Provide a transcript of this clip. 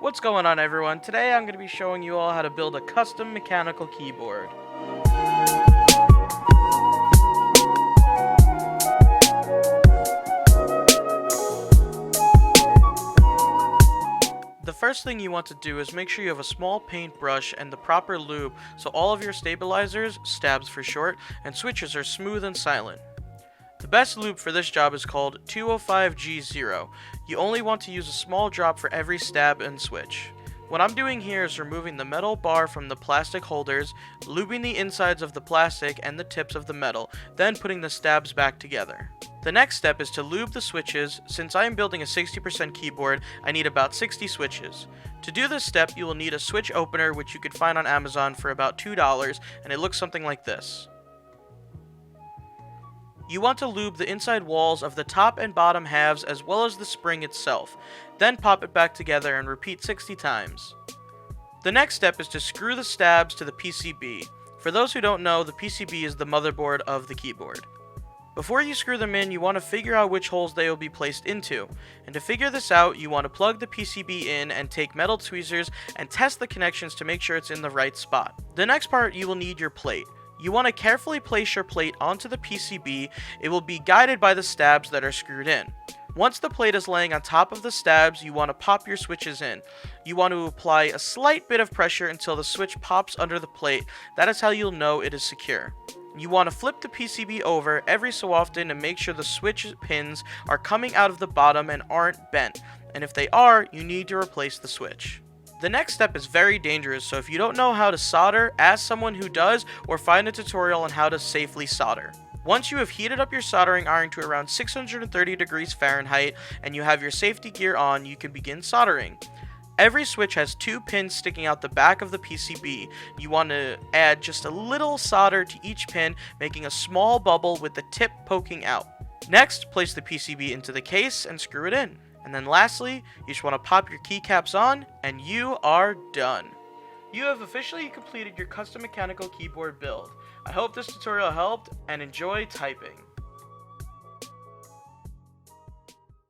What's going on, everyone? Today I'm going to be showing you all how to build a custom mechanical keyboard. The first thing you want to do is make sure you have a small paintbrush and the proper lube so all of your stabilizers, stabs for short, and switches are smooth and silent. The best lube for this job is called 205G0. You only want to use a small drop for every stab and switch. What I'm doing here is removing the metal bar from the plastic holders, lubing the insides of the plastic and the tips of the metal, then putting the stabs back together. The next step is to lube the switches. Since I am building a 60% keyboard, I need about 60 switches. To do this step, you will need a switch opener, which you could find on Amazon for about $2, and it looks something like this. You want to lube the inside walls of the top and bottom halves as well as the spring itself, then pop it back together and repeat 60 times. The next step is to screw the stabs to the PCB. For those who don't know, the PCB is the motherboard of the keyboard. Before you screw them in, you want to figure out which holes they will be placed into. And to figure this out, you want to plug the PCB in and take metal tweezers and test the connections to make sure it's in the right spot. The next part, you will need your plate. You want to carefully place your plate onto the PCB. It will be guided by the stabs that are screwed in. Once the plate is laying on top of the stabs, you want to pop your switches in. You want to apply a slight bit of pressure until the switch pops under the plate. That is how you'll know it is secure. You want to flip the PCB over every so often to make sure the switch pins are coming out of the bottom and aren't bent. And if they are, you need to replace the switch. The next step is very dangerous, so if you don't know how to solder, ask someone who does or find a tutorial on how to safely solder. Once you have heated up your soldering iron to around 630 degrees Fahrenheit and you have your safety gear on, you can begin soldering. Every switch has 2 pins sticking out the back of the PCB. You want to add just a little solder to each pin, making a small bubble with the tip poking out. Next, place the PCB into the case and screw it in. And then lastly, you just want to pop your keycaps on, and you are done. You have officially completed your custom mechanical keyboard build. I hope this tutorial helped, and enjoy typing.